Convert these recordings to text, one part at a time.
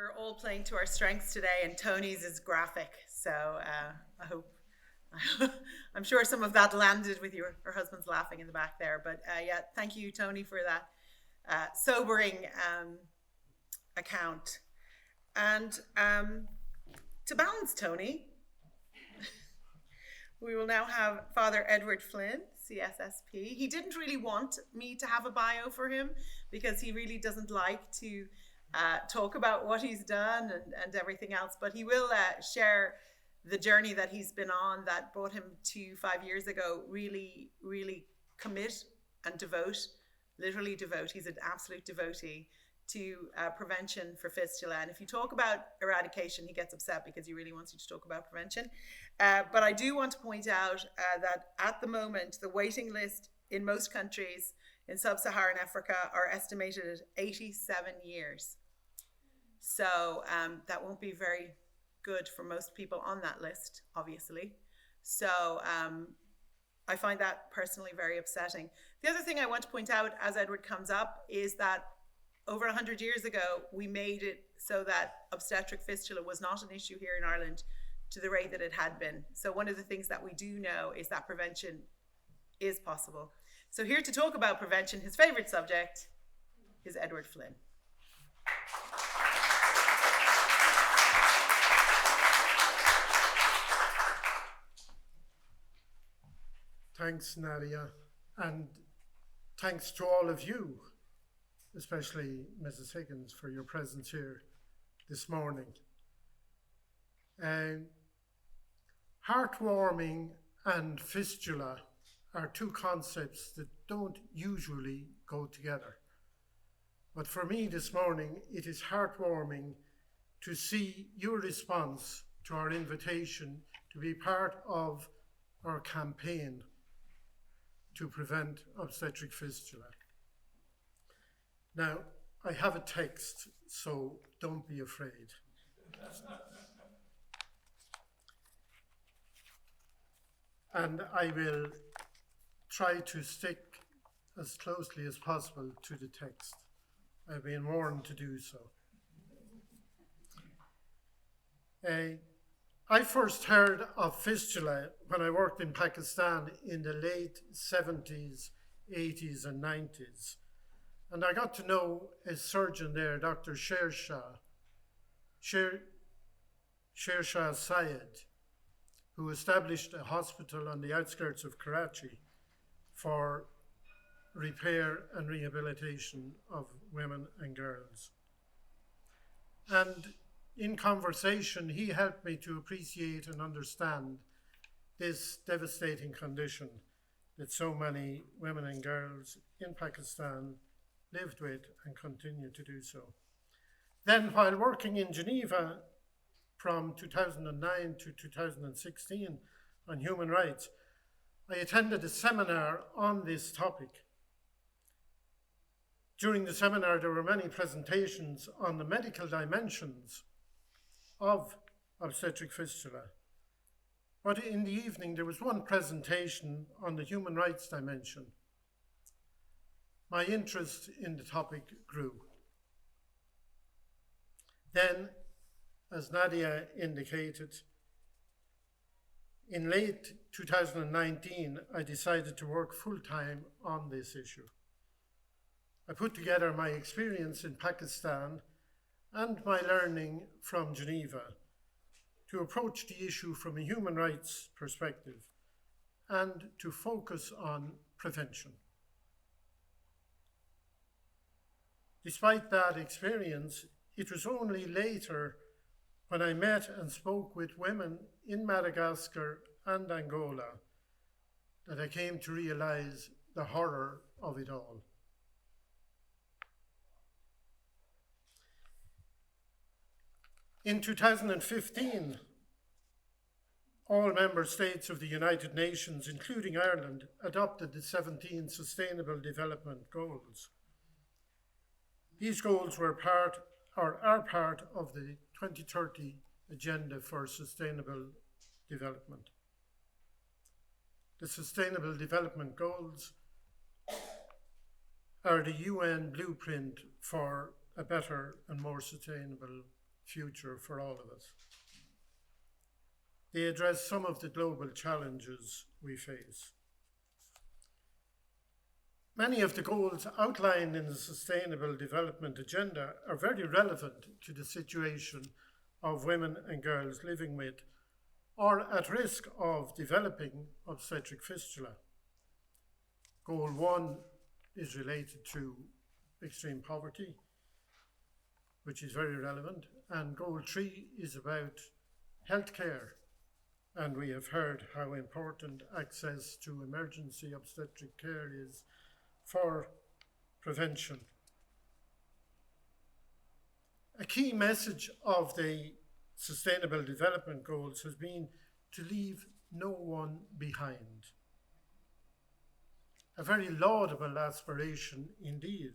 we're all playing to our strengths today, and Tony's is graphic. So I hope, I'm sure some of that landed with her husband's laughing in the back there. But yeah, thank you, Tony, for that sobering account. And to balance Tony, we will now have Father Edward Flynn, CSSP. He didn't really want me to have a bio for him because he really doesn't like to talk about what he's done and everything else, but he will share the journey that he's been on that brought him to 5 years ago, really commit and devote, literally devote. He's an absolute devotee to prevention for fistula. And if you talk about eradication, he gets upset because he really wants you to talk about prevention. But I do want to point out that at the moment, the waiting list in most countries in sub-Saharan Africa are estimated at 87 years. So that won't be very good for most people on that list, obviously. So I find that personally very upsetting. The other thing I want to point out as Edward comes up is that over 100 years ago, we made it so that obstetric fistula was not an issue here in Ireland to the rate that it had been. So one of the things that we do know is that prevention is possible. So here to talk about prevention, his favorite subject, is Edward Flynn. Thanks, Nadia, and thanks to all of you, especially Mrs. Higgins, for your presence here this morning. Heartwarming and fistula are two concepts that don't usually go together. But for me this morning, it is heartwarming to see your response to our invitation to be part of our campaign to prevent obstetric fistula. Now, I have a text, so don't be afraid. And I will try to stick as closely as possible to the text. I've been warned to do so. I first heard of fistula when I worked in Pakistan in the late 70s, 80s and 90s. And I got to know a surgeon there, Dr. Sher Shah Syed, who established a hospital on the outskirts of Karachi for repair and rehabilitation of women and girls. And in conversation, he helped me to appreciate and understand this devastating condition that so many women and girls in Pakistan lived with and continue to do so. Then, while working in Geneva from 2009 to 2016 on human rights, I attended a seminar on this topic. During the seminar, there were many presentations on the medical dimensions of obstetric fistula. But in the evening, there was one presentation on the human rights dimension. My interest in the topic grew. Then, as Nadia indicated, in late 2019, I decided to work full-time on this issue. I put together my experience in Pakistan and my learning from Geneva to approach the issue from a human rights perspective and to focus on prevention. Despite that experience, it was only later when I met and spoke with women in Madagascar and Angola that I came to realize the horror of it all. In 2015, all member states of the United Nations, including Ireland, adopted the 17 Sustainable Development Goals. These goals are part of the 2030 Agenda for Sustainable Development. The Sustainable Development Goals are the UN blueprint for a better and more sustainable future for all of us. They address some of the global challenges we face. Many of the goals outlined in the Sustainable Development Agenda are very relevant to the situation of women and girls living with or at risk of developing obstetric fistula. Goal 1 is related to extreme poverty, which is very relevant, and Goal 3 is about healthcare, and we have heard how important access to emergency obstetric care is for prevention. A key message of the Sustainable Development Goals has been to leave no one behind. A very laudable aspiration indeed,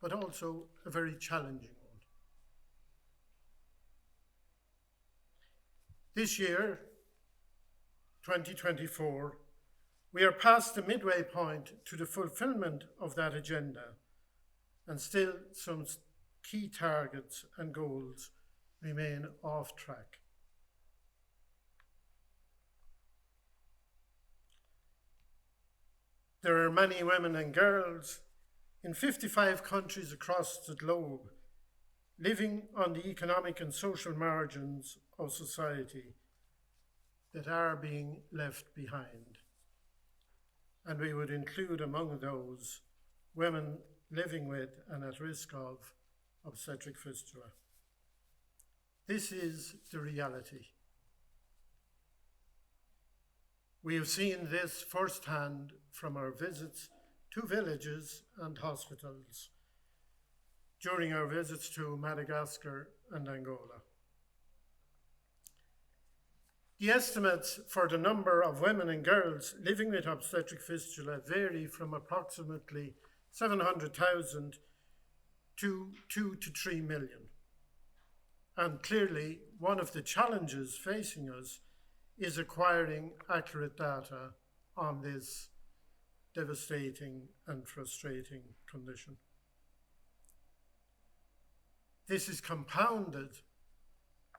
but also a very challenging one. This year, 2024, we are past the midway point to the fulfillment of that agenda, and still some key targets and goals remain off track. There are many women and girls in 55 countries across the globe living on the economic and social margins of society that are being left behind. And we would include among those women living with and at risk of obstetric fistula. This is the reality. We have seen this firsthand from our visits to villages and hospitals during our visits to Madagascar and Angola. The estimates for the number of women and girls living with obstetric fistula vary from approximately 700,000 to 2 to 3 million. And clearly, one of the challenges facing us is acquiring accurate data on this devastating and frustrating condition. This is compounded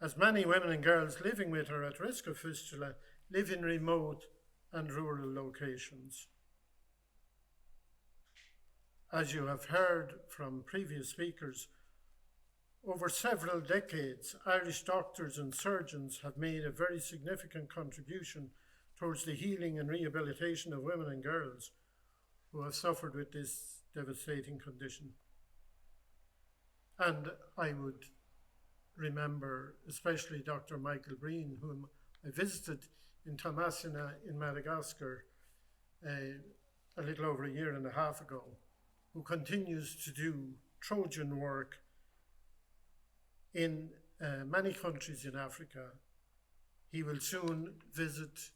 as many women and girls living with or at risk of fistula live in remote and rural locations. As you have heard from previous speakers, over several decades, Irish doctors and surgeons have made a very significant contribution towards the healing and rehabilitation of women and girls who have suffered with this devastating condition. And I would remember especially Dr. Michael Breen, whom I visited in Tamasina in Madagascar a little over a year and a half ago, who continues to do Trojan work in many countries in Africa. He will soon visit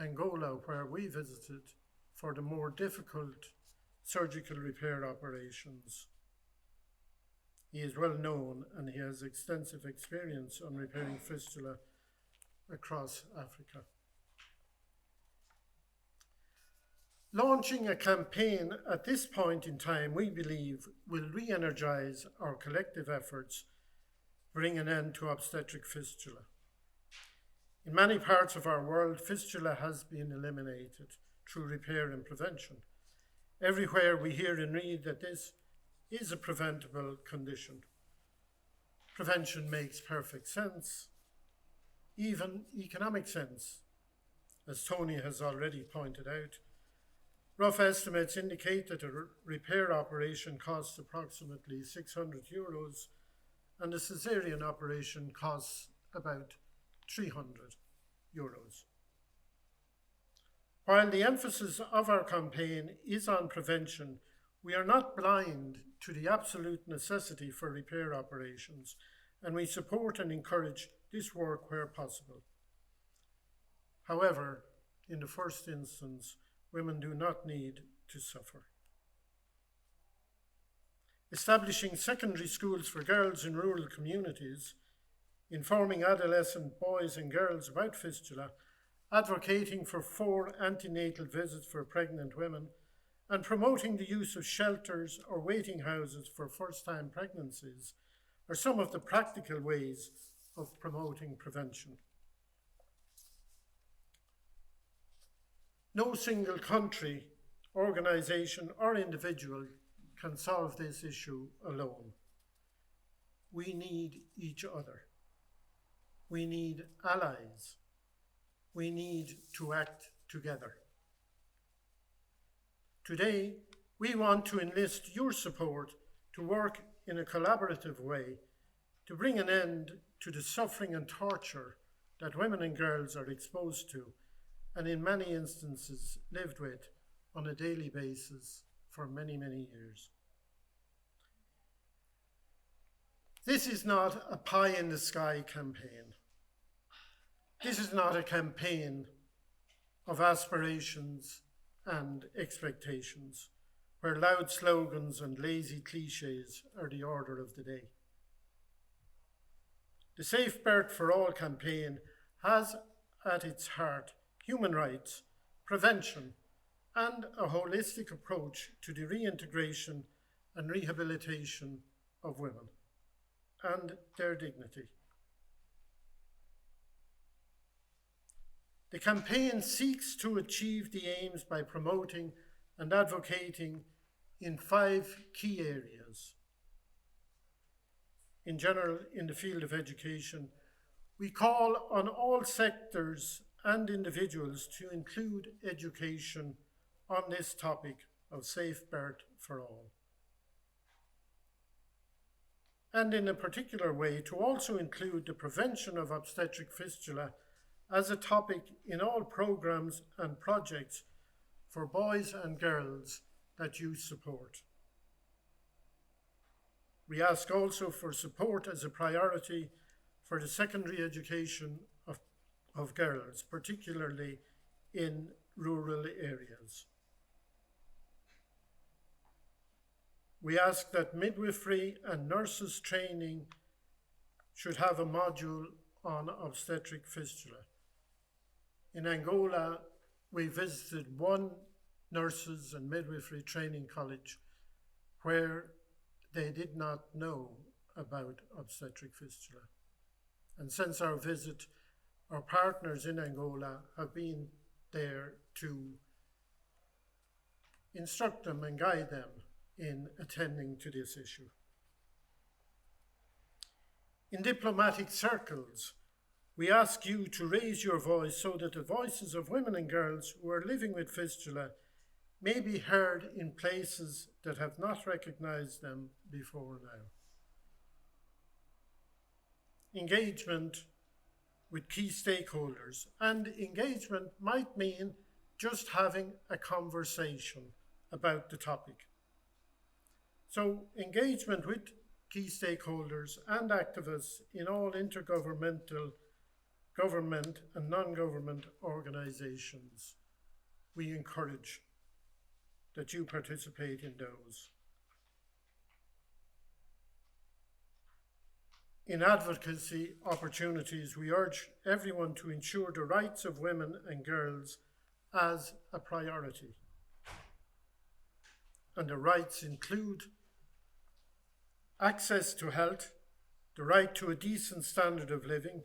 Angola, where we visited, for the more difficult surgical repair operations. He is well known and he has extensive experience on repairing fistula across Africa. Launching a campaign at this point in time, we believe, will re-energize our collective efforts, bring an end to obstetric fistula. In many parts of our world, fistula has been eliminated through repair and prevention. Everywhere we hear and read that this is a preventable condition. Prevention makes perfect sense, even economic sense, as Tony has already pointed out. Rough estimates indicate that a repair operation costs approximately €600 and a caesarean operation costs about €300. While the emphasis of our campaign is on prevention, we are not blind to the absolute necessity for repair operations, and we support and encourage this work where possible. However, in the first instance, women do not need to suffer. Establishing secondary schools for girls in rural communities, informing adolescent boys and girls about fistula, advocating for 4 antenatal visits for pregnant women, and promoting the use of shelters or waiting houses for first-time pregnancies are some of the practical ways of promoting prevention. No single country, organisation or individual can solve this issue alone. We need each other. We need allies. We need to act together. Today, we want to enlist your support to work in a collaborative way to bring an end to the suffering and torture that women and girls are exposed to and in many instances lived with on a daily basis for many, many years. This is not a pie-in-the-sky campaign. This is not a campaign of aspirations and expectations, where loud slogans and lazy cliches are the order of the day. The SafeBirth4All campaign has at its heart human rights, prevention, and a holistic approach to the reintegration and rehabilitation of women and their dignity. The campaign seeks to achieve the aims by promoting and advocating in 5 key areas. In general, in the field of education, we call on all sectors and individuals to include education on this topic of SafeBirth4All. And in a particular way, to also include the prevention of obstetric fistula as a topic in all programs and projects for boys and girls that you support. We ask also for support as a priority for the secondary education of girls, particularly in rural areas. We ask that midwifery and nurses training should have a module on obstetric fistula. In Angola, we visited one nurses and midwifery training college where they did not know about obstetric fistula. And since our visit, our partners in Angola have been there to instruct them and guide them in attending to this issue. In diplomatic circles, we ask you to raise your voice so that the voices of women and girls who are living with fistula may be heard in places that have not recognized them before now. Engagement with key stakeholders, and engagement might mean just having a conversation about the topic. So engagement with key stakeholders and activists in all intergovernmental, government and non-government organizations, we encourage that you participate in those. In advocacy opportunities, we urge everyone to ensure the rights of women and girls as a priority. And the rights include access to health, the right to a decent standard of living,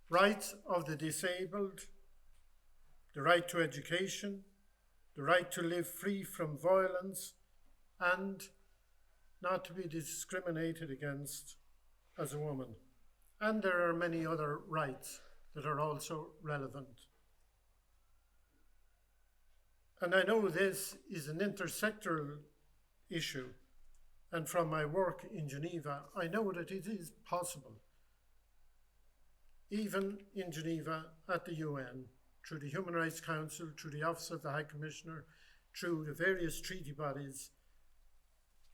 rights of the disabled, the right to education, the right to live free from violence, and not to be discriminated against as a woman. And there are many other rights that are also relevant. And I know this is an intersectoral issue, and from my work in Geneva, I know that it is possible, even in Geneva at the UN, through the Human Rights Council, through the Office of the High Commissioner, through the various treaty bodies,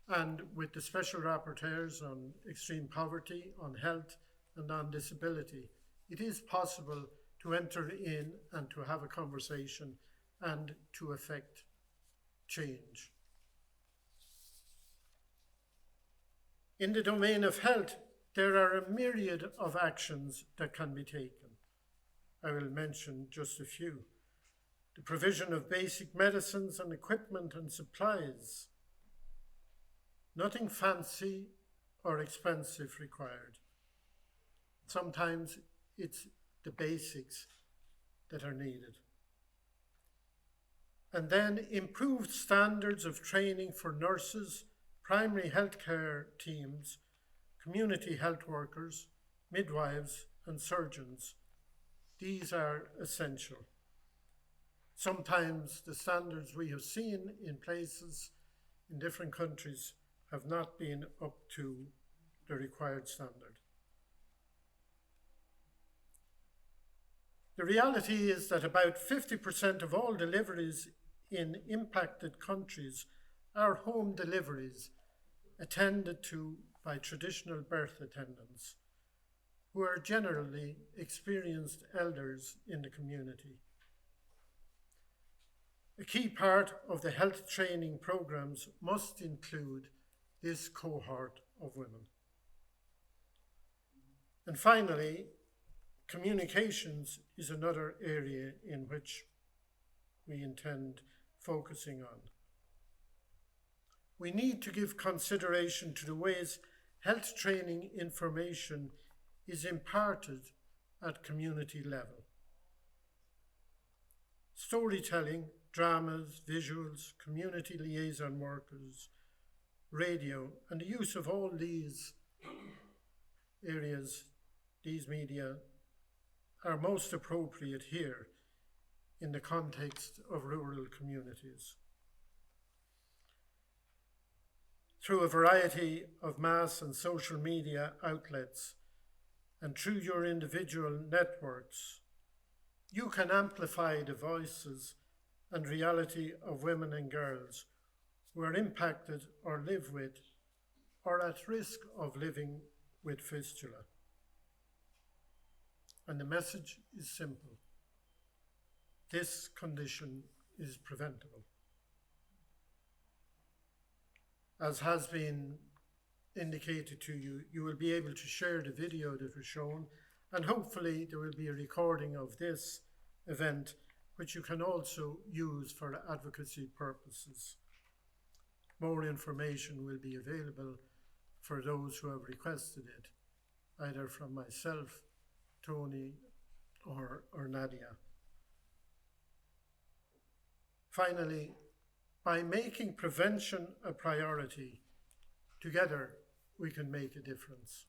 and with the special rapporteurs on extreme poverty, on health, and on disability. It is possible to enter in and to have a conversation and to effect change. In the domain of health, there are a myriad of actions that can be taken. I will mention just a few. The provision of basic medicines and equipment and supplies. Nothing fancy or expensive required. Sometimes it's the basics that are needed. And then improved standards of training for nurses, primary healthcare teams, community health workers, midwives, and surgeons. These are essential. Sometimes the standards we have seen in places in different countries have not been up to the required standard. The reality is that about 50% of all deliveries in impacted countries are home deliveries attended to by traditional birth attendants, who are generally experienced elders in the community. A key part of the health training programs must include this cohort of women. And finally, communications is another area in which we intend focusing on. We need to give consideration to the ways health training information is imparted at community level. Storytelling, dramas, visuals, community liaison workers, radio, and the use of all these areas, these media, are most appropriate here in the context of rural communities. Through a variety of mass and social media outlets and through your individual networks, you can amplify the voices and reality of women and girls who are impacted or live with or at risk of living with fistula. And the message is simple. This condition is preventable. As has been indicated to you, you will be able to share the video that was shown, and hopefully there will be a recording of this event, which you can also use for advocacy purposes. More information will be available for those who have requested it, either from myself, Tony, or Nadia. Finally, by making prevention a priority, together we can make a difference.